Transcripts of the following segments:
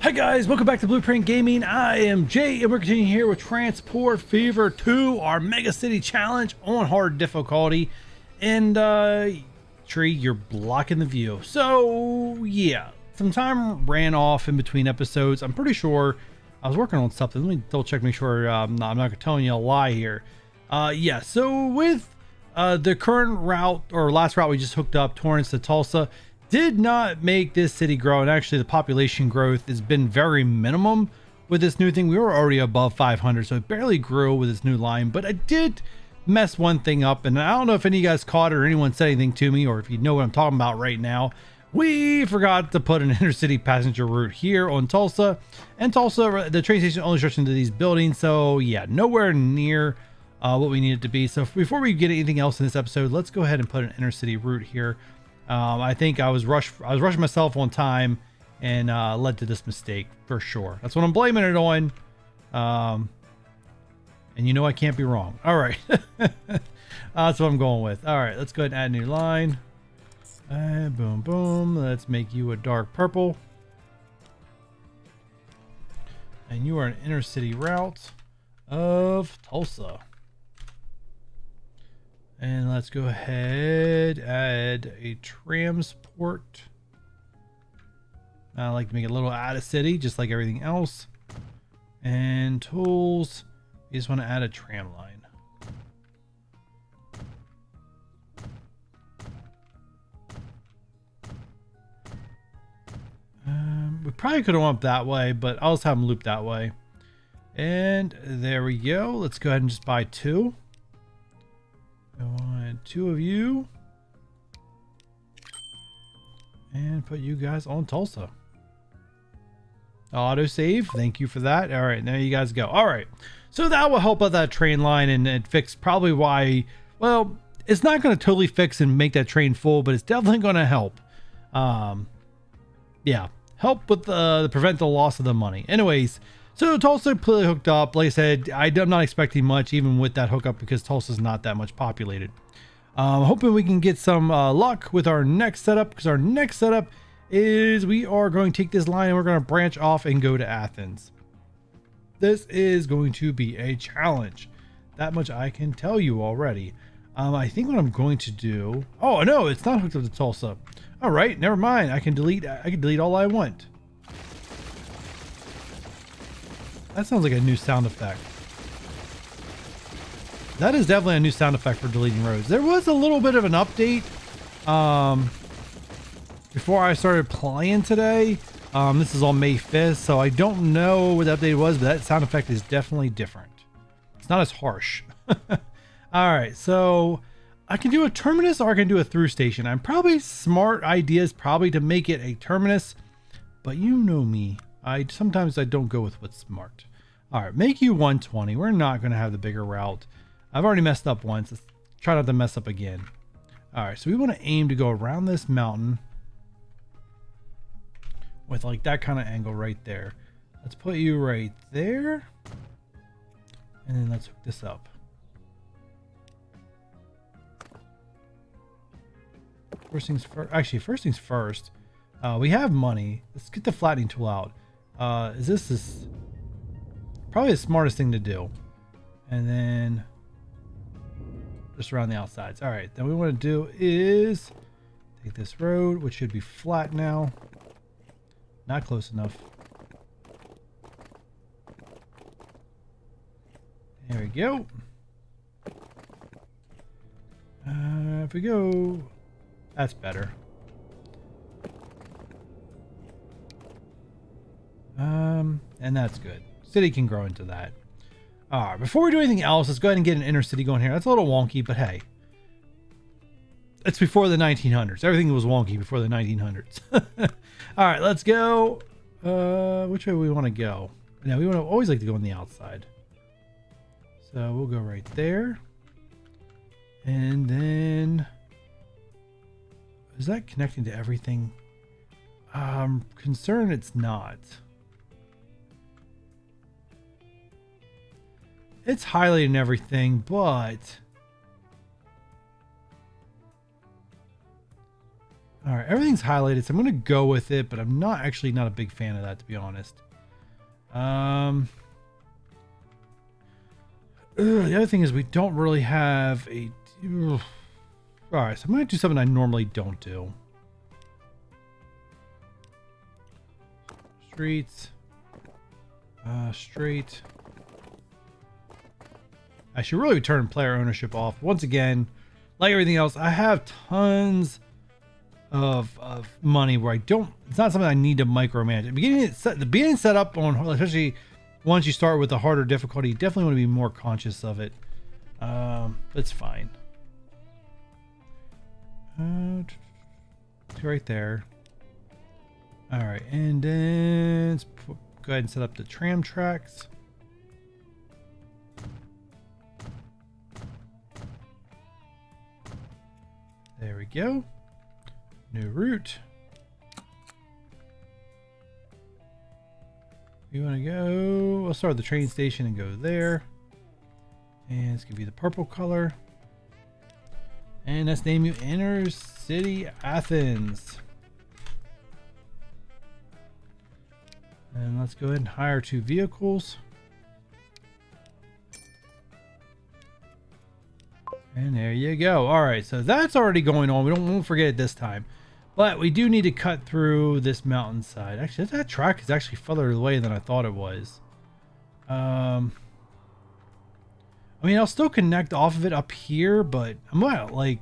Hi guys, welcome back to Blueprint Gaming. I am Jay and we're continuing here with Transport Fever 2, our Mega City Challenge on hard difficulty. And Tree, you're blocking the view. So yeah, some time ran off in between episodes. I'm pretty sure I was working on something. Let me double check, make sure I'm not telling you a lie here. Yeah, so with the current route or last route we just hooked up, Torrance to Tulsa, did not make this city grow, and actually the population growth has been very minimum with this new thing. We were already above 500, so it barely grew with this new line, but I did mess one thing up, and I don't know if any of you guys caught it or anyone said anything to me, or if you know what I'm talking about right now. We forgot to put an intercity passenger route here on Tulsa, and Tulsa, the train station only starts into these buildings, so yeah, nowhere near what we need it to be. So before we get anything else in this episode, let's go ahead and put an intercity route here. I think I was rushing myself on time and led to this mistake for sure. That's what I'm blaming it on. And you know I can't be wrong. All right. That's what I'm going with. All right, let's go ahead and add a new line. Boom, boom. Let's make you a dark purple. And you are an inner city route of Tulsa. And let's go ahead, add a transport. I like to make it a little out of city, just like everything else. And tools, you just want to add a tram line. We probably could have went up that way, but I'll just have them loop that way. And there we go. Let's go ahead and just buy two. I want two of you and put you guys on Tulsa. Auto save, thank you for that. All right, there you guys go. All right, so that will help out that train line, and it fix probably why, well, it's not going to totally fix and make that train full, but it's definitely going to help. Yeah, help with the prevent the loss of the money. Anyways, so Tulsa completely hooked up. Like I said, I'm not expecting much even with that hookup because Tulsa's not that much populated. Hoping we can get some luck with our next setup, because our next setup is we are going to take this line and we're going to branch off and go to Athens. This is going to be a challenge. That much I can tell you already. I think what I'm going to do... Oh, no, it's not hooked up to Tulsa. All right, never mind. I can delete all I want. That sounds like a new sound effect. That is definitely a new sound effect for deleting roads. There was a little bit of an update before I started playing today. This is on May 5th, so I don't know what the update was, but that sound effect is definitely different. It's not as harsh. All right, so I can do a terminus or I can do a through station. I'm probably smart idea is probably to make it a terminus, but you know me. Sometimes I don't go with what's smart. All right, make you 120. We're not going to have the bigger route. I've already messed up once. Let's try not to mess up again. All right, so we want to aim to go around this mountain with like that kind of angle right there. Let's put you right there. And then let's hook this up. First things first. Actually, first things first. We have money. Let's get the flattening tool out. This is probably the smartest thing to do. And then just around the outsides. All right, then what we want to do is take this road, which should be flat now. Not close enough. There we go. If we go, that's better. And that's good. City can grow into that. All right, before we do anything else, let's go ahead and get an inner city going here. That's a little wonky, but hey, it's before the 1900s. Everything was wonky before the 1900s. All right, let's go. Which way we want to go? Now we want to always like to go on the outside. So we'll go right there. And then is that connecting to everything? I'm concerned it's not. It's highlighting everything, but All right, everything's highlighted, so I'm gonna go with it, but I'm not a big fan of that, to be honest. The other thing is we don't really have a. All right, so I'm gonna do something I normally don't do. Streets. Straight. I should really turn player ownership off. Once again, like everything else, I have tons of money where I don't. It's not something I need to micromanage. The beginning setup on, especially once you start with a harder difficulty, you definitely want to be more conscious of it. It's fine. Right there. All right, and then let's go ahead and set up the tram tracks. There we go. New route. We want to go. We'll start with the train station and go there. And it's gonna be the purple color. And let's name you Inner City Athens. And let's go ahead and hire 2 vehicles. And there you go. All right, so that's already going on. We won't forget it this time. But we do need to cut through this mountainside. Actually, that track is actually further away than I thought it was. I mean, I'll still connect off of it up here, but I'm not, like,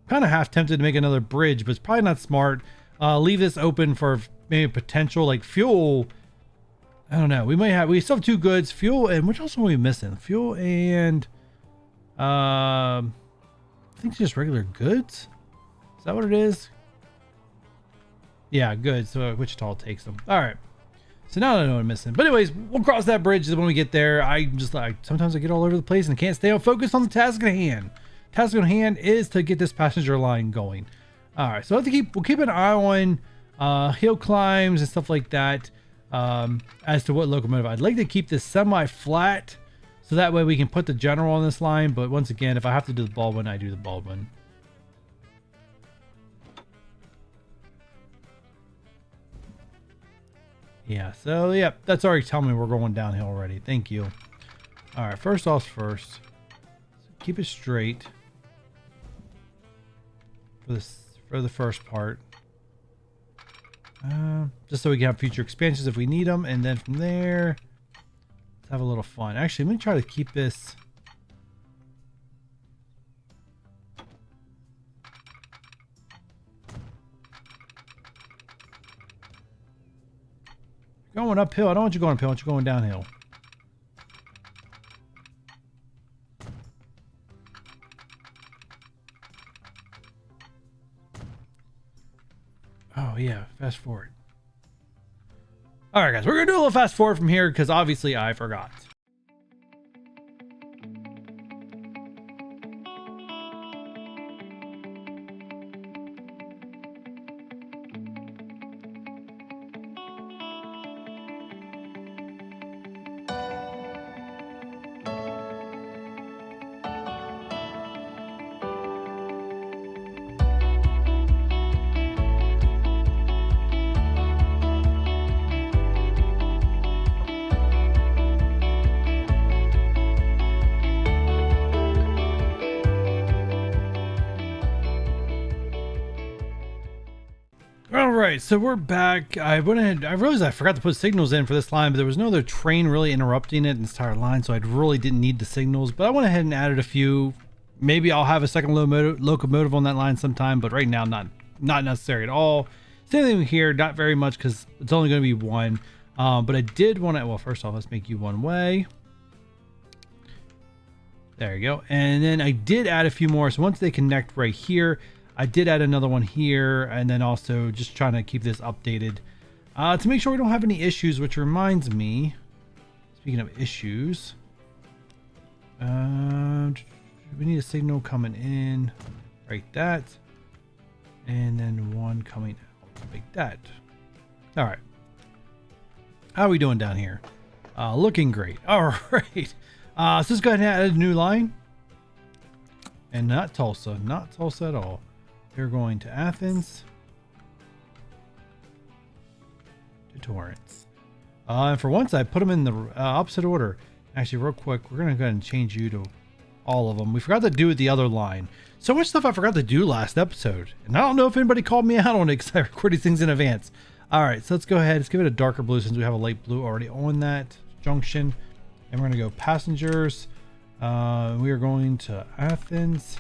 kind of half tempted to make another bridge, but it's probably not smart. Leave this open for maybe potential, like, fuel. I don't know. We still have 2 goods, fuel, and which else are we missing? Fuel and I think just regular goods. Is that what it is? Yeah, good. So Wichita takes them. All right. So now I know what I'm missing. But anyways, we'll cross that bridge when we get there. I just like, sometimes I get all over the place and can't stay focused on the task at hand. Task at hand is to get this passenger line going. All right. So we'll keep an eye on hill climbs and stuff like that. As to what locomotive I'd like to keep this semi-flat, so that way we can put the general on this line. But once again, if I have to do the Baldwin, I do the Baldwin. Yeah, so yeah, that's already telling me we're going downhill already. Thank you. All right, first off first, keep it straight for the first part. Just so we can have future expansions if we need them, and then from there, let's have a little fun. Actually, let me try to keep this. Going uphill. I don't want you going uphill. I want you going downhill. Oh, yeah. Fast forward. All right, guys. We're going to do a little fast forward from here because obviously I forgot. Alright, so we're back. I realized I forgot to put signals in for this line, but there was no other train really interrupting it in this entire line, so I really didn't need the signals. But I went ahead and added a few. Maybe I'll have a second locomotive on that line sometime, but right now not necessary at all. Same thing here, not very much because it's only going to be one. But I did want to, well, first off, let's make you one way. There you go. And then I did add a few more. So once they connect right here, I did add another one here, and then also just trying to keep this updated to make sure we don't have any issues, which reminds me, speaking of issues, we need a signal coming in like that, and then one coming out like that. All right. How are we doing down here? Looking great. All right. So let's go ahead and add a new line. And not Tulsa at all. We're going to Athens. Torrance. And for once, I put them in the opposite order. Actually, real quick, we're going to go ahead and change you to all of them. We forgot to do it the other line. So much stuff I forgot to do last episode. And I don't know if anybody called me out on it because I record these things in advance. All right, so let's go ahead. Let's give it a darker blue since we have a light blue already on that junction. And we're going to go passengers. We are going to Athens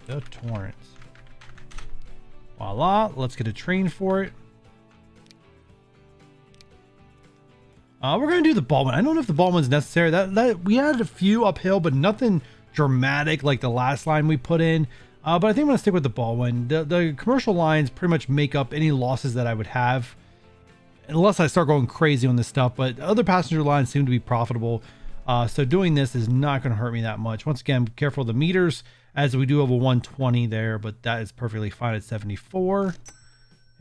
to Torrance. Voila. Let's get a train for it. We're going to do the ball one. I don't know if the ball one's necessary. That we had a few uphill, but nothing dramatic like the last line we put in. But I think I'm going to stick with the ball one. The commercial lines pretty much make up any losses that I would have, unless I start going crazy on this stuff. But other passenger lines seem to be profitable. So doing this is not going to hurt me that much. Once again, be careful of the meters, as we do have a 120 there, but that is perfectly fine at 74.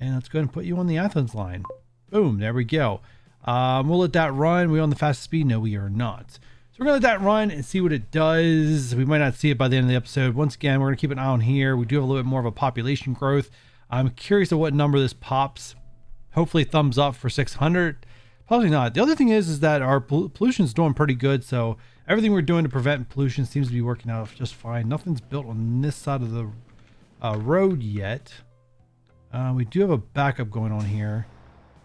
And let's go ahead and put you on the Athens line. Boom, there we go. We'll let that run. We on the fastest speed? No, we are not. So we're gonna let that run and see what it does. We might not see it by the end of the episode. Once again, we're gonna keep an eye on here. We do have a little bit more of a population growth. I'm curious of what number this pops. Hopefully thumbs up for 600. Probably not. The other thing is that our pollution is doing pretty good. So everything we're doing to prevent pollution seems to be working out just fine. Nothing's built on this side of the road yet. We do have a backup going on here.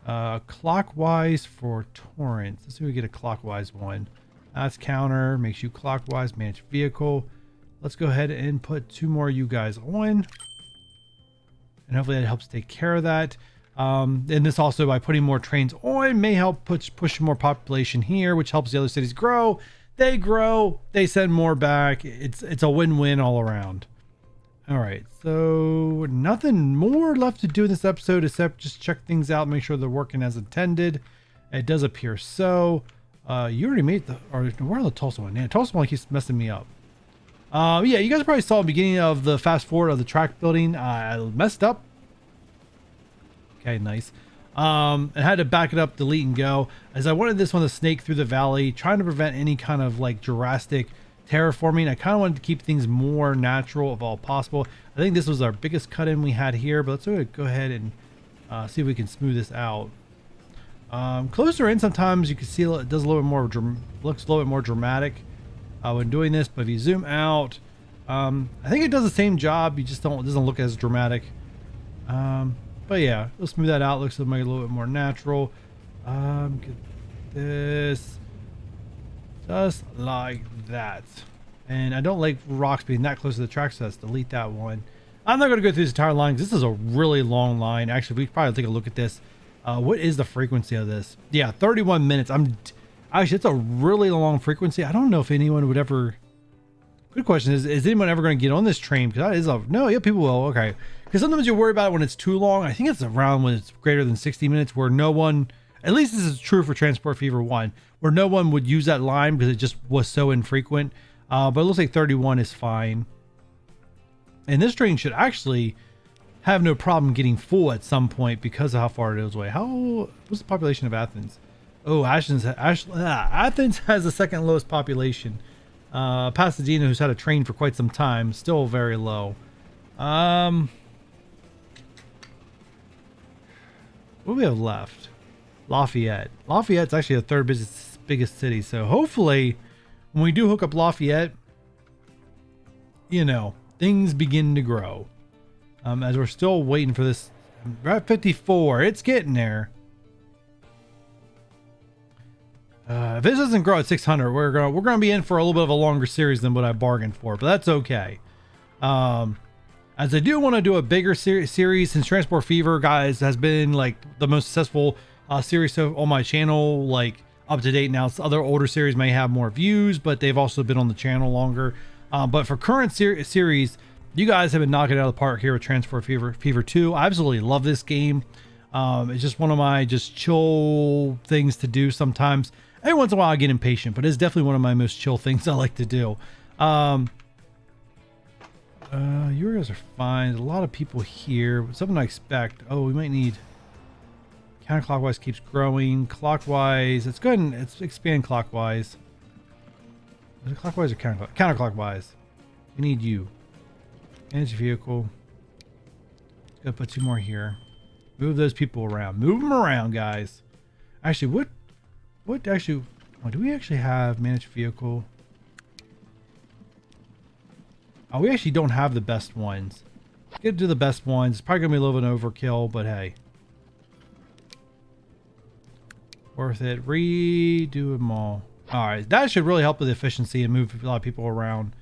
Clockwise for Torrance. Let's see if we get a clockwise one. That's counter, makes you clockwise, manage vehicle. Let's go ahead and put 2 more of you guys on. And hopefully that helps take care of that. And this also, by putting more trains on, may help push more population here, which helps the other cities grow. They grow, they send more back. It's a win-win all around. All right, so nothing more left to do in this episode except just check things out, make sure they're working as intended. It does appear so. You already made where are the Tulsa one? Yeah, Tulsa one keeps messing me up. Yeah, you guys probably saw the beginning of the fast forward of the track building. I messed up. Okay, nice. I had to back it up, delete and go, as I wanted this one to snake through the valley, trying to prevent any kind of like Jurassic terraforming. I kind of wanted to keep things more natural if all possible. I think this was our biggest cut in we had here, but let's go ahead and see if we can smooth this out. Closer in, sometimes you can see it does a little bit more, looks a little bit more dramatic when doing this, but if you zoom out, I think it does the same job, you just it doesn't look as dramatic. But yeah, we'll smooth that out, looks like a little bit more natural. Get this just like that. And I don't like rocks being that close to the track, so let's delete that one. I'm not going to go through this entire line because this is a really long line. Actually, we probably take a look at this. What is the frequency of this? Yeah, 31 minutes. Actually, it's a really long frequency. I don't know if anyone would ever. Good question. Is anyone ever going to get on this train? Because that is no. Yeah, people will. Okay. Because sometimes you worry about it when it's too long. I think it's around when it's greater than 60 minutes, where no one. At least this is true for Transport Fever 1, where no one would use that line because it just was so infrequent. But it looks like 31 is fine. And this train should actually have no problem getting full at some point because of how far it is away. What's the population of Athens? Oh, Athens has the second lowest population. Pasadena, who's had a train for quite some time, still very low. What do we have left? Lafayette. Lafayette's actually the third biggest city. So hopefully when we do hook up Lafayette, you know, things begin to grow. As we're still waiting for this. We're at 54. It's getting there. If this doesn't grow at 600, we're gonna be in for a little bit of a longer series than what I bargained for, but that's okay. As I do want to do a bigger series since Transport Fever, guys, has been like the most successful series on my channel, like up to date now. Other older series may have more views, but they've also been on the channel longer. But for current series, you guys have been knocking it out of the park here with Transport Fever 2. I absolutely love this game. It's just one of my just chill things to do sometimes. Every once in a while I get impatient, but it's definitely one of my most chill things I like to do. You guys are fine. There's a lot of people here. Something I expect. Oh, we might need... Counterclockwise keeps growing. Clockwise. Let's go ahead and let's expand clockwise. Is it clockwise or counterclockwise? We need you. Manage vehicle. Let's go put 2 more here. Move those people around. Move them around, guys. Actually, what actually, oh, do we actually have managed vehicle? Oh, we actually don't have the best ones. Get to the best ones. It's probably going to be a little bit of overkill, but hey. Worth it. Redo them all. All right. That should really help with efficiency and move a lot of people around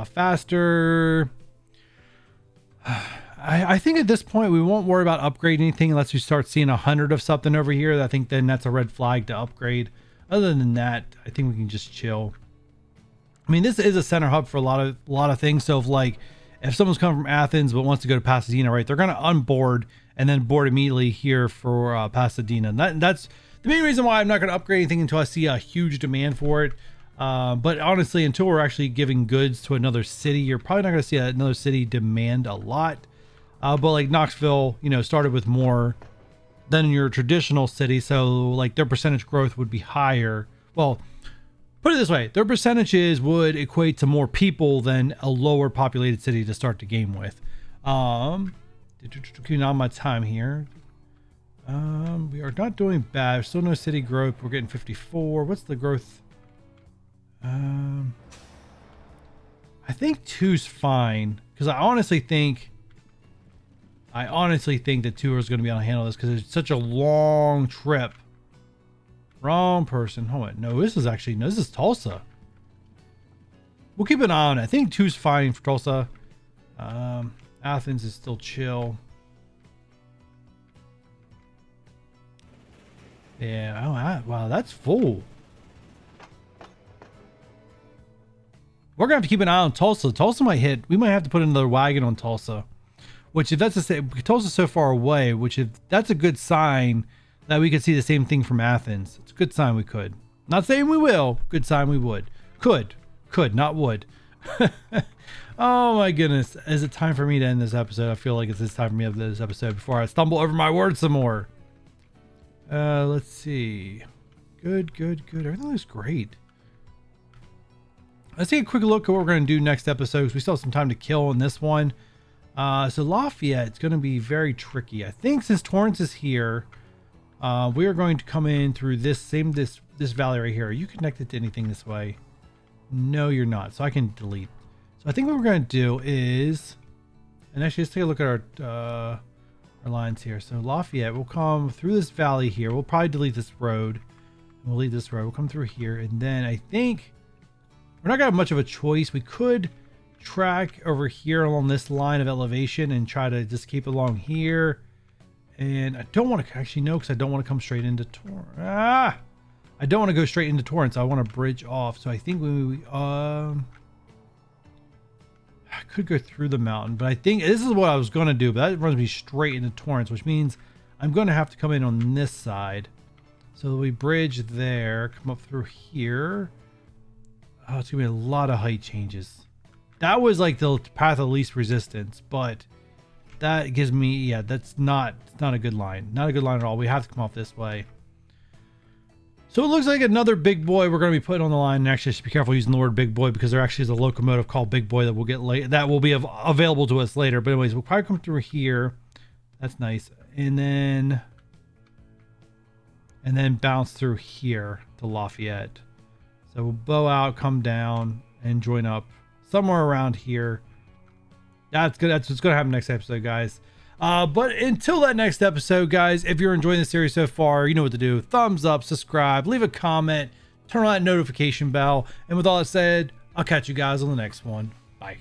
faster. I think at this point, we won't worry about upgrading anything unless we start seeing 100 of something over here. I think then that's a red flag to upgrade. Other than that, I think we can just chill. I mean, this is a center hub for a lot of things. So if someone's coming from Athens but wants to go to Pasadena, right, they're going to unboard and then board immediately here for Pasadena. And that's the main reason why I'm not going to upgrade anything until I see a huge demand for it. But honestly, until we're actually giving goods to another city, you're probably not going to see another city demand a lot. But like Knoxville, started with more than your traditional city. So like their percentage growth would be higher. Well, put it this way, their percentages would equate to more people than a lower populated city to start the game with. On my time here. We are not doing bad. There's still no city growth. We're getting 54. What's the growth? I think 2's fine because I honestly think that 2 is going to be able to handle this because it's such a long trip. Wrong person. Hold on. No, this is Tulsa. We'll keep an eye on it. I think 2's fine for Tulsa. Athens is still chill. Yeah. Wow, that's full. We're gonna have to keep an eye on Tulsa. Tulsa might hit. We might have to put another wagon on Tulsa. Which, if that's the same, Tulsa's so far away. Which, if that's a good sign that we could see the same thing from Athens. It's a good sign we could. Not saying we will. Good sign we would. Could, not would. Oh my goodness! Is it time for me to end this episode? I feel like it's time for me to end this episode before I stumble over my words some more. Let's see. Good. Everything looks great. Let's take a quick look at what we're going to do next episode because we still have some time to kill in this one. So Lafayette, it's going to be very tricky. I think since Torrance is here, we are going to come in through this valley right here. Are you connected to anything this way? No, you're not. So I can delete. So I think what we're going to do is, and actually let's take a look at our lines here. So Lafayette will come through this valley here. We'll probably delete this road. We'll leave this road. We'll come through here. And then I think we're not going to have much of a choice. We could track over here along this line of elevation and try to just keep along here. And I don't want to actually know because I don't want to come straight into Torrance. I don't want to go straight into Torrance. I want to bridge off. So I think I could go through the mountain, but I think this is what I was going to do, but that runs me straight into Torrance, which means I'm going to have to come in on this side. So we bridge there, come up through here. Oh, it's going to be a lot of height changes. That was like the path of least resistance, but that gives me, yeah, that's not a good line. Not a good line at all. We have to come off this way. So it looks like another big boy we're going to be putting on the line. And actually, just be careful using the word big boy because there actually is a locomotive called Big Boy that we'll get late. That will be available to us later. But anyways, we'll probably come through here. That's nice. And then bounce through here to Lafayette. So we'll bow out, come down, and join up somewhere around here. That's good. That's what's going to happen next episode, guys. But until that next episode, guys, if you're enjoying the series so far, you know what to do. Thumbs up, subscribe, leave a comment, turn on that notification bell. And with all that said, I'll catch you guys on the next one. Bye.